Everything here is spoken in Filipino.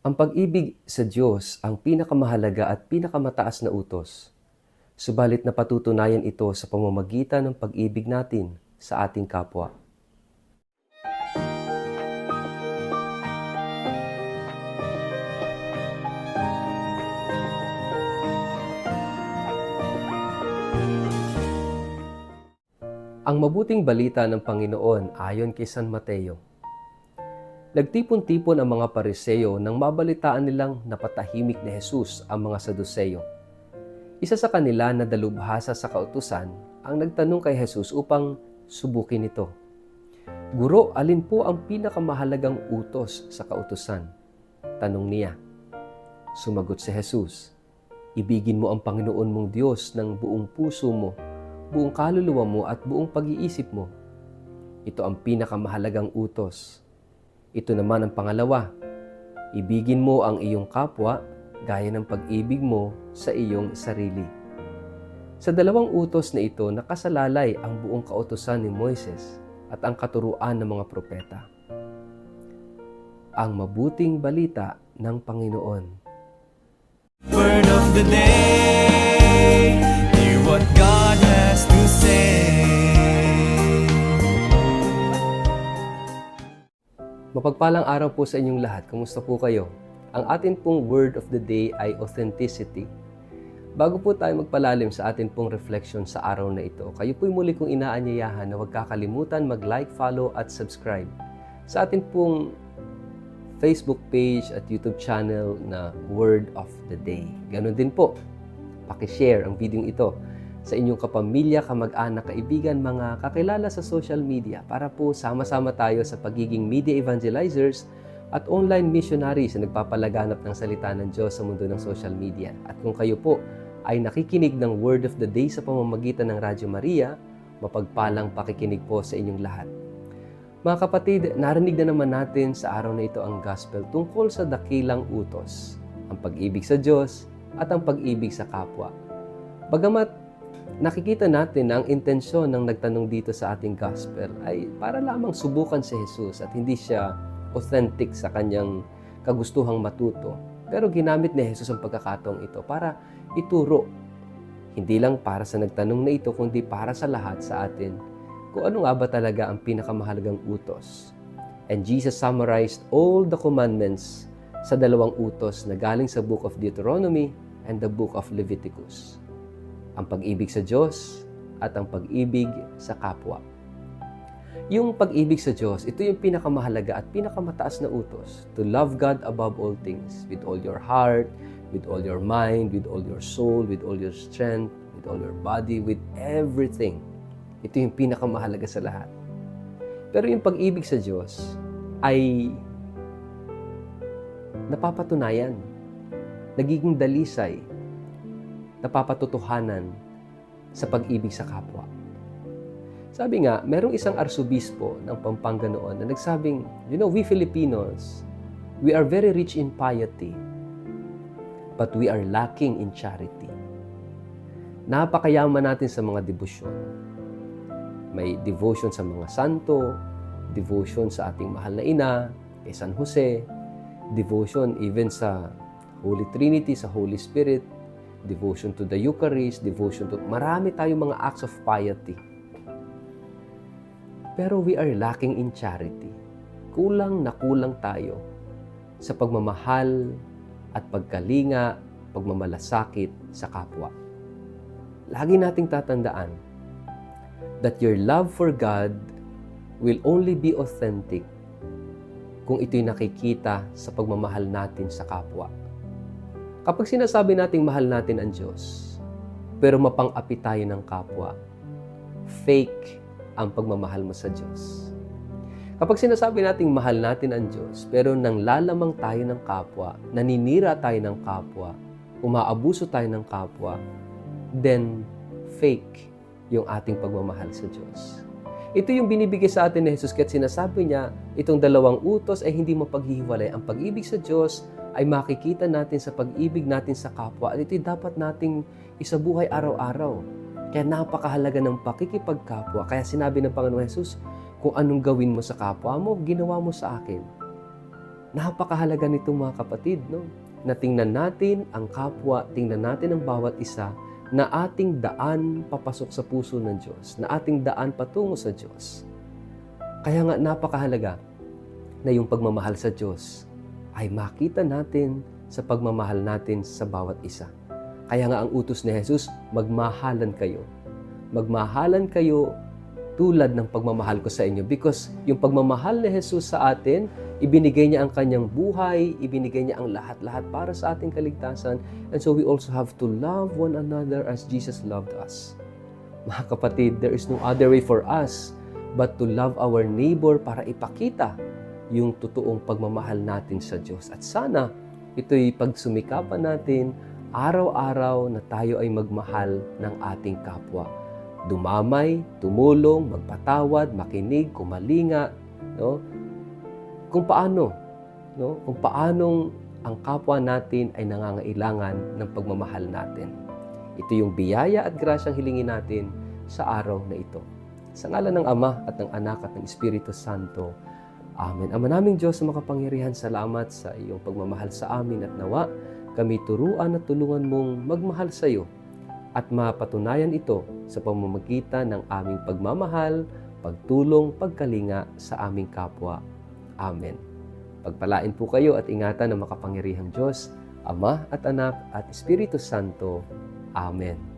Ang pag-ibig sa Diyos ang pinakamahalaga at pinakamataas na utos. Subalit napatutunayan ito sa pamamagitan ng pag-ibig natin sa ating kapwa. Ang mabuting balita ng Panginoon ayon kay San Mateo. Nagtipon-tipon ang mga Pariseo nang mabalitaan nilang napatahimik ni Jesus ang mga Saduseyo. Isa sa kanila na dalubhasa sa kautusan ang nagtanong kay Jesus upang subukin ito. Guro, alin po ang pinakamahalagang utos sa kautusan? Tanong niya. Sumagot si Jesus, ibigin mo ang Panginoon mong Diyos ng buong puso mo, buong kaluluwa mo at buong pag-iisip mo. Ito ang pinakamahalagang utos. Ito naman ang pangalawa, ibigin mo ang iyong kapwa gaya ng pag-ibig mo sa iyong sarili. Sa dalawang utos na ito nakasalalay ang buong kautusan ni Moises at ang katuruan ng mga propeta. Ang mabuting balita ng Panginoon. Word of the day, hear what God has to say. Mapagpalang araw po sa inyong lahat. Kumusta po kayo? Ang atin pong word of the day ay authenticity. Bago po tayo magpalalim sa atin pong reflection sa araw na ito, kayo po'y muli kong inaanyayahan na huwag kakalimutan mag-like, follow at subscribe sa atin pong Facebook page at YouTube channel na Word of the Day. Ganon din po, pakishare ang video ito sa inyong kapamilya, kamag-anak, kaibigan, mga kakilala sa social media para po sama-sama tayo sa pagiging media evangelizers at online missionaries na nagpapalaganap ng salita ng Diyos sa mundo ng social media. At kung kayo po ay nakikinig ng Word of the Day sa pamamagitan ng Radyo Maria, mapagpalang pakikinig po sa inyong lahat. Mga kapatid, narinig na naman natin sa araw na ito ang gospel tungkol sa dakilang utos, ang pag-ibig sa Diyos at ang pag-ibig sa kapwa. Bagamat nakikita natin na ang intensyon ng nagtanong dito sa ating gospel ay para lamang subukan si Jesus at hindi siya authentic sa kanyang kagustuhang matuto. Pero ginamit ni Jesus ang pagkakataong ito para ituro, hindi lang para sa nagtanong na ito, kundi para sa lahat sa atin, kung ano nga ba talaga ang pinakamahalagang utos. And Jesus summarized all the commandments sa dalawang utos na galing sa Book of Deuteronomy and the Book of Leviticus. Ang pag-ibig sa Diyos at ang pag-ibig sa kapwa. Yung pag-ibig sa Diyos, ito yung pinakamahalaga at pinakamataas na utos. To love God above all things, with all your heart, with all your mind, with all your soul, with all your strength, with all your body, with everything. Ito yung pinakamahalaga sa lahat. Pero yung pag-ibig sa Diyos ay napapatunayan, nagiging dalisay, napapatotohanan sa pag-ibig sa kapwa. Sabi nga, merong isang arsobispo ng Pampanga noon na nagsabing, we Filipinos, we are very rich in piety, but we are lacking in charity. Napakayaman natin sa mga debosyon. May devotion sa mga santo, devotion sa ating mahal na ina, kay San Jose, devotion even sa Holy Trinity, sa Holy Spirit, devotion to the Eucharist, devotion to... Marami tayong mga acts of piety. Pero we are lacking in charity. Kulang na kulang tayo sa pagmamahal at pagkalinga, pagmamalasakit sa kapwa. Lagi nating tatandaan that your love for God will only be authentic kung ito'y nakikita sa pagmamahal natin sa kapwa. Kapag sinasabi nating mahal natin ang Diyos, pero mapang-api tayo ng kapwa, fake ang pagmamahal mo sa Diyos. Kapag sinasabi nating mahal natin ang Diyos, pero nang lalamang tayo ng kapwa, naninira tayo ng kapwa, umaabuso tayo ng kapwa, then fake yung ating pagmamahal sa Diyos. Ito yung binibigay sa atin ni Jesus kahit sinasabi niya, itong dalawang utos ay hindi mapaghihiwalay. Ang pag-ibig sa Diyos ay makikita natin sa pag-ibig natin sa kapwa at ito'y dapat nating isabuhay araw-araw. Kaya napakahalaga ng pakikipagkapwa. Kaya sinabi ng Panginoon Jesus, kung anong gawin mo sa kapwa mo, ginawa mo sa akin. Napakahalaga nito mga kapatid, no? Na tingnan natin ang kapwa, tingnan natin ang bawat isa na ating daan papasok sa puso ng Diyos, na ating daan patungo sa Diyos. Kaya nga napakahalaga na yung pagmamahal sa Diyos ay makita natin sa pagmamahal natin sa bawat isa. Kaya nga ang utos ni Jesus, magmahalan kayo. Magmahalan kayo tulad ng pagmamahal ko sa inyo. Because yung pagmamahal ni Jesus sa atin, ibinigay niya ang kanyang buhay, ibinigay niya ang lahat-lahat para sa ating kaligtasan. And so we also have to love one another as Jesus loved us. Mga kapatid, there is no other way for us but to love our neighbor para ipakita yung totoong pagmamahal natin sa Diyos. At sana ito'y pagsumikapan natin araw-araw na tayo ay magmahal ng ating kapwa. Dumamay, tumulong, magpatawad, makinig, kumalinga, no? Kung paano ang kapwa natin ay nangangailangan ng pagmamahal natin. Ito yung biyaya at grasyang hilingin natin sa araw na ito. Sa ngalan ng Ama at ng Anak at ng Espiritu Santo. Amen. Ama naming Diyos na makapangyarihan, salamat sa iyong pagmamahal sa amin at nawa kami turuan at tulungan mong magmahal sa iyo at mapatunayan ito sa pamamagitan ng aming pagmamahal, pagtulong, pagkalinga sa aming kapwa. Amen. Pagpalain po kayo at ingatan ng makapangyarihang Diyos, Ama at Anak at Espiritu Santo. Amen.